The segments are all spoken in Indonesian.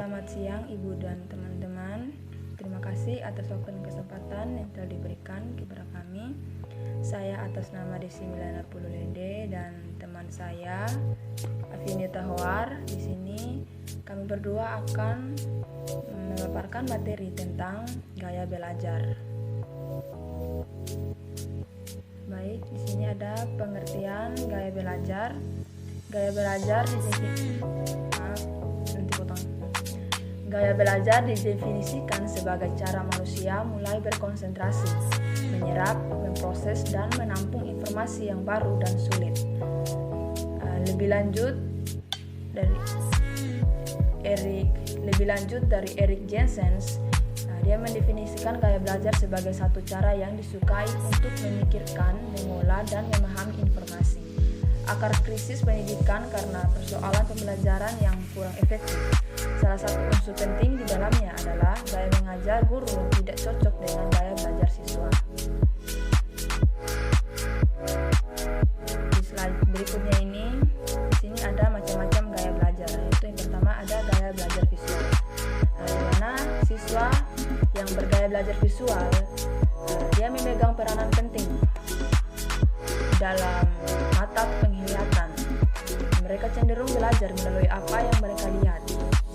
Selamat siang Ibu dan teman-teman. Terima kasih atas waktu dan kesempatan yang telah diberikan kepada kami. Saya atas nama Desi Milana Pululede dan teman saya Afinita Hoar. Di sini kami berdua akan memaparkan materi tentang gaya belajar. Baik, di sini ada pengertian gaya belajar. Gaya belajar didefinisikan sebagai cara manusia mulai berkonsentrasi, menyerap, memproses, dan menampung informasi yang baru dan sulit. Lebih lanjut dari Erik Jensen, dia mendefinisikan gaya belajar sebagai satu cara yang disukai untuk memikirkan, mengolah, dan memahami informasi. Akar krisis pendidikan karena persoalan pembelajaran yang kurang efektif. Salah satu unsur penting di dalamnya adalah gaya mengajar guru yang tidak cocok dengan gaya belajar siswa. Di slide berikutnya di sini ada macam-macam gaya belajar. Yaitu yang pertama ada gaya belajar visual. Di mana siswa yang bergaya belajar visual dia memegang peranan penting dalam mata penglihatan. Mereka cenderung belajar melalui apa yang mereka lihat.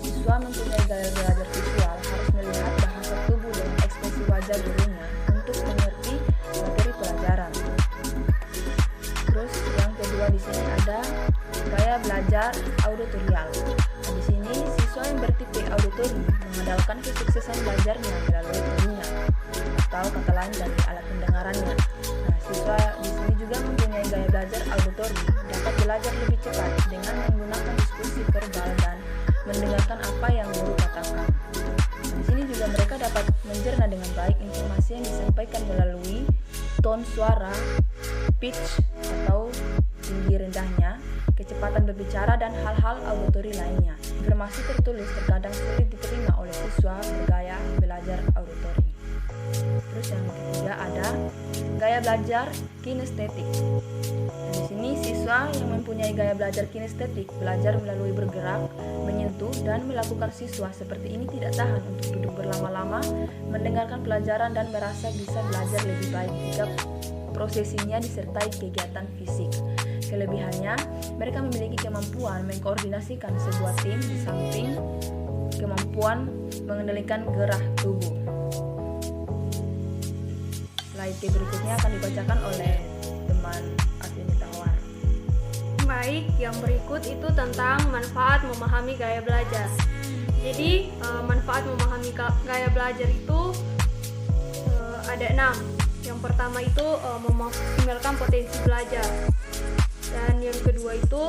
Siswa mempunyai gaya belajar visual harus melihat bahasa tubuh dan ekspresi wajah gurunya untuk mengerti materi pelajaran. Terus yang kedua di sini ada gaya belajar auditorial. Di sini siswa yang bertipe auditori mengandalkan kesuksesan belajarnya melalui telinga atau kata lain dari alat pendengarannya. Siswa di sini juga mempunyai gaya belajar auditori, dapat belajar lebih cepat dengan menggunakan diskusi verbal dan mendengarkan apa yang guru katakan. Di sini juga mereka dapat mencerna dengan baik informasi yang disampaikan melalui tone suara, pitch atau tinggi rendahnya, kecepatan berbicara, dan hal-hal auditori lainnya. Informasi tertulis terkadang sulit diterima oleh siswa bergaya belajar auditori. Terus yang ketiga ada gaya belajar kinestetik. Di sini siswa yang mempunyai gaya belajar kinestetik belajar melalui bergerak, menyentuh, dan melakukan. Siswa seperti ini tidak tahan untuk duduk berlama-lama, mendengarkan pelajaran, dan merasa bisa belajar lebih baik jika prosesinya disertai kegiatan fisik. Kelebihannya, mereka memiliki kemampuan mengkoordinasikan sebuah tim di samping kemampuan mengendalikan gerak tubuh. Slide berikutnya akan dibacakan oleh teman Afinita Hoar. Baik, yang berikut itu tentang manfaat memahami gaya belajar. Jadi, manfaat memahami gaya belajar itu ada 6. Yang pertama itu memaksimalkan potensi belajar. Dan yang kedua itu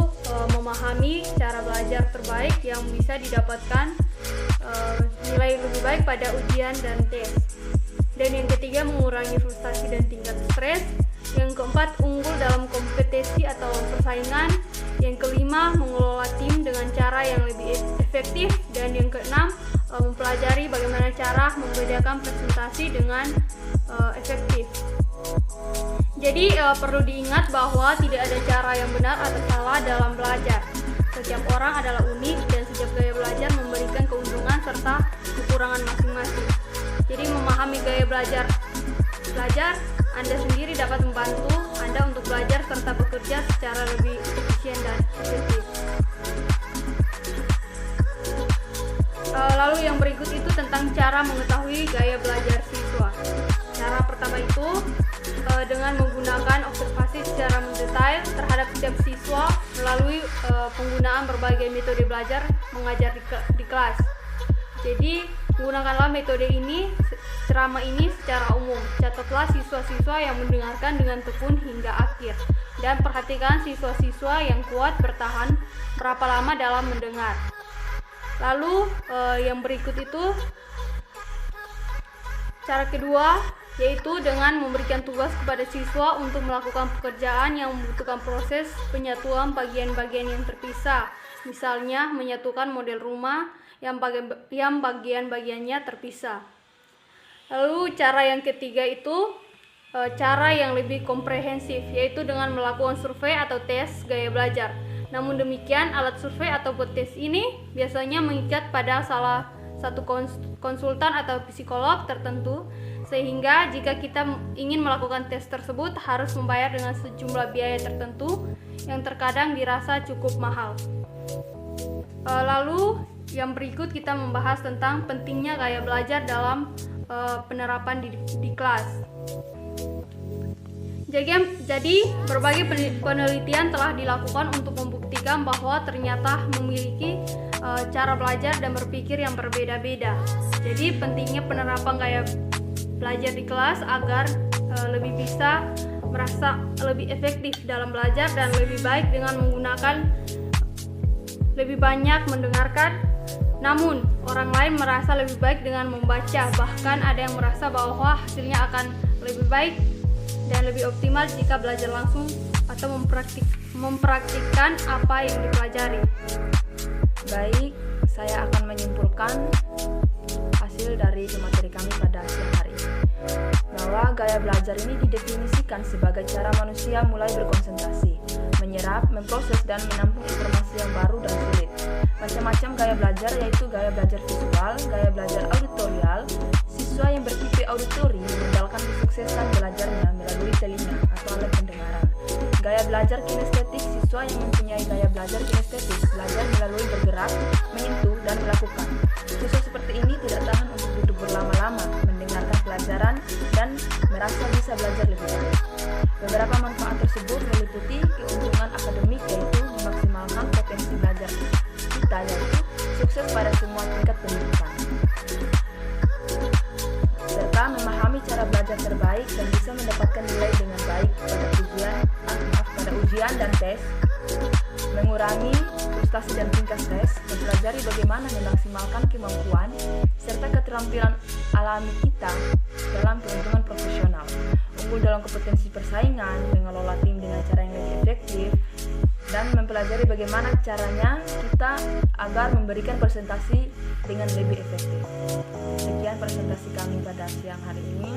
memahami cara belajar terbaik yang bisa didapatkan nilai lebih baik pada ujian dan tes. Dan yang ketiga mengurangi frustasi dan tingkat stres. Yang keempat unggul dalam kompetisi atau persaingan. Yang kelima mengelola tim dengan cara yang lebih efektif. Dan yang keenam mempelajari bagaimana cara membedakan presentasi dengan efektif. Jadi perlu diingat bahwa tidak ada cara yang benar atau salah dalam belajar. Setiap orang adalah unik dan setiap gaya belajar memberikan keuntungan serta kekurangan masing-masing. Jadi memahami gaya belajar Anda sendiri dapat membantu Anda untuk belajar serta bekerja secara lebih efisien dan efektif. Lalu yang berikut itu tentang cara mengetahui gaya belajar siswa. Cara pertama itu dengan menggunakan observasi secara mendetail terhadap setiap siswa melalui penggunaan berbagai metode belajar mengajar di kelas. Jadi gunakanlah metode ceramah ini secara umum. Catatlah siswa-siswa yang mendengarkan dengan tekun hingga akhir. Dan perhatikan siswa-siswa yang kuat bertahan berapa lama dalam mendengar. Lalu yang berikut itu cara kedua, yaitu dengan memberikan tugas kepada siswa untuk melakukan pekerjaan yang membutuhkan proses penyatuan bagian-bagian yang terpisah. Misalnya menyatukan model rumah yang bagian-bagiannya terpisah. Lalu cara yang ketiga itu cara yang lebih komprehensif, yaitu dengan melakukan survei atau tes gaya belajar. Namun demikian, alat survei atau tes ini biasanya mengikat pada salah satu konsultan atau psikolog tertentu, sehingga jika kita ingin melakukan tes tersebut harus membayar dengan sejumlah biaya tertentu yang terkadang dirasa cukup mahal. Lalu yang berikut kita membahas tentang pentingnya gaya belajar dalam penerapan di kelas. Jadi berbagai penelitian telah dilakukan untuk membuktikan bahwa ternyata memiliki cara belajar dan berpikir yang berbeda-beda. Jadi pentingnya penerapan gaya belajar di kelas agar lebih bisa merasa lebih efektif dalam belajar dan lebih baik dengan menggunakan lebih banyak mendengarkan. Namun orang lain merasa lebih baik dengan membaca, bahkan ada yang merasa bahwa hasilnya akan lebih baik dan lebih optimal jika belajar langsung atau mempraktikkan apa yang dipelajari. Baik, saya akan menyimpulkan hasil dari materi kami pada siang hari ini, bahwa gaya belajar ini didefinisikan sebagai cara manusia mulai berkonsentrasi, menyerap, memproses, dan menampung informasi yang baru dan sulit. Macam-macam gaya belajar, yaitu gaya belajar visual, gaya belajar auditorial. Siswa yang bertipe auditori mengandalkan kesuksesan belajarnya melalui telinga atau alat pendengaran. Gaya belajar kinestetik, siswa yang mempunyai gaya belajar kinestetik belajar melalui bergerak, menyentuh, dan melakukan. Siswa seperti ini tidak tahan untuk duduk berlama-lama, mendengarkan pelajaran, dan merasa bisa belajar lebih baik. Beberapa manfaat tersebut meliputi keuntungan akademik, yaitu memaksimalkan potensi belajar kita, yaitu sukses pada semua tingkat pendidikan, serta memahami cara belajar terbaik dan bisa mendapatkan nilai dengan baik pada ujian dan tes, mengurangi frustasi dan tingkat stres, mempelajari bagaimana memaksimalkan kemampuan serta keterampilan alami kita dalam keuntungan profesional, unggul dalam kompetensi persaingan, mengelola tim dengan cara yang lebih efektif, dan mempelajari bagaimana caranya kita agar memberikan presentasi dengan lebih efektif. Sekian presentasi kami pada siang hari ini.